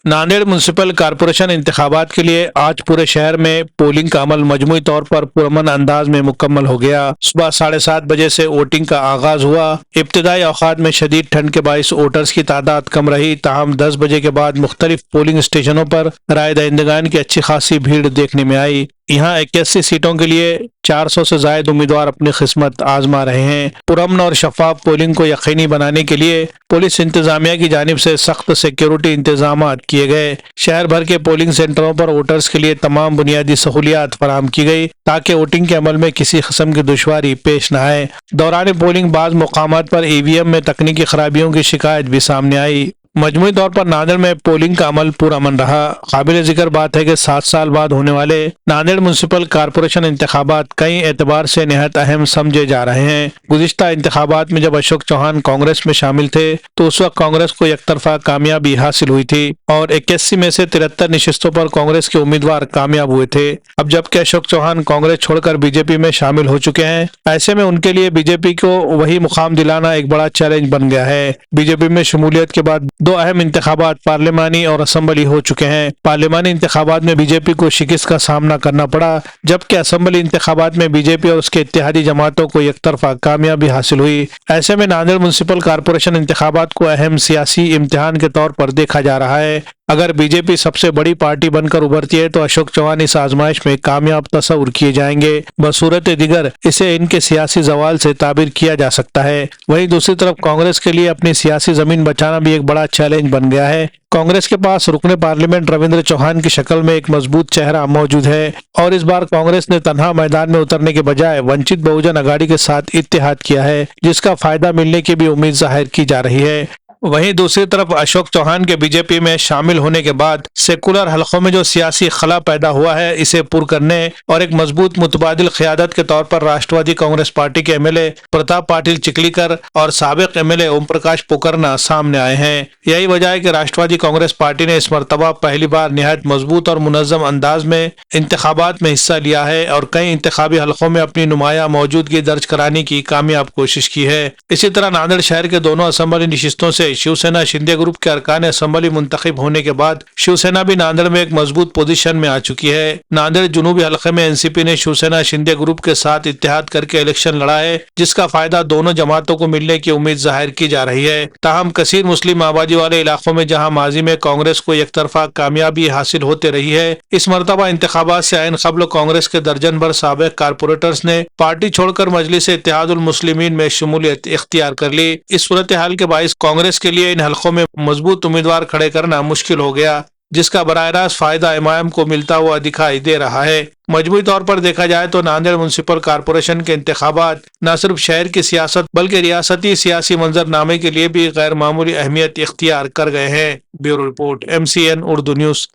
Nanded municipal corporation इंतखाबात के लिए आज पूरे शहर में पोलिंग का अमल मजमूई तौर पर पुरअमन अंदाज में मुकम्मल हो गया। सुबह 7:30 बजे से वोटिंग का आगाज हुआ। इब्तिदाई औकात में शदीद ठंड के बाइस वोटर्स की तादाद कम रही, ताहम 10 बजे के बाद मुख्तलिफ पोलिंग स्टेशनों पर राय दहिंदगान की अच्छी खासी भीड़ देखने में आई। यहाँ 81 सीटों के लिए 400 से जायद उम्मीदवार अपनी किस्मत आजमा रहे हैं। पुरअमन और शफाफ पोलिंग को यकीनी बनाने के लिए पुलिस इंतजामिया की जानिब से सख्त सिक्योरिटी इंतजाम किए गए। शहर भर के पोलिंग सेंटरों पर वोटर्स के लिए तमाम बुनियादी सहूलियात फराहम की गई ताकि वोटिंग के अमल में किसी किस्म की दुश्वारी पेश न आए। दौरान पोलिंग बाज मुकामात पर ईवीएम में तकनीकी खराबियों की शिकायत भी सामने आई। मजमूई तौर पर नांदेड़ में पोलिंग का अमल पुरअमन रहा। काबिल जिक्र बात है कि 7 साल बाद होने वाले नांदेड़ म्यूनसिपल कॉरपोरेशन इंतखाबात कई एतबार से निहायत अहम समझे जा रहे हैं। गुज़िश्ता इंतखाबात में जब अशोक चौहान कांग्रेस में शामिल थे तो उस वक्त कांग्रेस को एकतरफा कामयाबी हासिल हुई थी और 81 में से 73 नशिस्तों पर कांग्रेस के उम्मीदवार कामयाब हुए थे। अब जबकि अशोक चौहान कांग्रेस छोड़कर बीजेपी में शामिल हो चुके हैं, ऐसे में उनके लिए बीजेपी को वही मुकाम दिलाना एक बड़ा चैलेंज बन गया है। बीजेपी में शमूलियत के बाद 2 अहम इंतखाबात पार्लिमानी और असेंबली हो चुके हैं। पार्लिमानी इंतखाबात में बीजेपी को शिकस्त का सामना करना पड़ा, जबकि असेंबली इंतखाबात में बीजेपी और उसके इत्तेहादी जमातों को एक तरफा कामयाबी हासिल हुई। ऐसे में नांदेड़ म्यूनसिपल कॉरपोरेशन इंतखाबात को अहम सियासी इम्तिहान के तौर पर देखा जा रहा है। अगर बीजेपी सबसे बड़ी पार्टी बनकर उभरती है तो अशोक चौहान इस आजमाइश में कामयाब तस्वुर किए जाएंगे। बसूरत दिगर इसे इनके सियासी जवाल से ताबीर किया जा सकता है। वहीं दूसरी तरफ कांग्रेस के लिए अपनी सियासी जमीन बचाना भी एक बड़ा चैलेंज बन गया है। कांग्रेस के पास रुकने पार्लियामेंट रविंद्र चौहान की शक्ल में एक मजबूत चेहरा मौजूद है और इस बार कांग्रेस ने तन्हा मैदान में उतरने के बजाय वंचित बहुजन अघाड़ी के साथ इत्तेहाद किया है, जिसका फायदा मिलने की भी उम्मीद जाहिर की जा रही है। वहीं दूसरी तरफ अशोक चौहान के बीजेपी में शामिल होने के बाद सेकुलर हलकों में जो सियासी खला पैदा हुआ है, इसे पुर करने और एक मजबूत मुतबादिल क़यादत के तौर पर राष्ट्रवादी कांग्रेस पार्टी के एमएलए प्रताप पाटिल चिखलीकर और साबिक एमएलए ओम प्रकाश पोकरना सामने आए हैं। यही वजह है कि राष्ट्रवादी कांग्रेस पार्टी ने इस मरतबा पहली बार निहायत मजबूत और मुनज़्ज़म अंदाज में इंतखाबात में हिस्सा लिया है और कई इंतखाबी हलकों में अपनी नुमाया मौजूदगी दर्ज कराने की कामयाब कोशिश की है। इसी तरह नांदेड़ शहर के दोनों असेंबली नशिस्तों से शिवसेना शिंदे ग्रुप के अरकान असेंबली मुंतखब होने के बाद शिवसेना भी नांदेड़ में एक मजबूत पोजीशन में आ चुकी है। नांदेड़ जुनूबी हलके में एनसीपी ने शिवसेना शिंदे ग्रुप के साथ इत्तेहाद करके इलेक्शन लड़ा है, जिसका फायदा दोनों जमातों को मिलने की उम्मीद जाहिर की जा रही है। ताहम कसीर मुस्लिम आबादी वाले इलाकों में जहां माजी में कांग्रेस को एक तरफा कामयाबी हासिल होते रही है, इस मरतबा इंतखाबात से आइन कबल कांग्रेस के दर्जन भर साबिक कारपोरेटर्स ने पार्टी छोड़कर मजलिस इत्तेहादुल मुस्लिमीन में शमूलियत इख्तियार कर ली। इस सूरत हाल के बाइस कांग्रेस के लिए इन हलकों में मजबूत उम्मीदवार खड़े करना मुश्किल हो गया, जिसका बराह रास्त फायदा इमाम को मिलता हुआ दिखाई दे रहा है। मजमूई तौर पर देखा जाए तो नांदेड़ म्यूनसिपल कॉरपोरेशन के इंतखाबात न सिर्फ शहर की सियासत बल्कि रियासती सियासी मंजरनामे के लिए भी गैर मामूली अहमियत इख्तियार कर गए हैं। Bureau report, MCN Urdu news.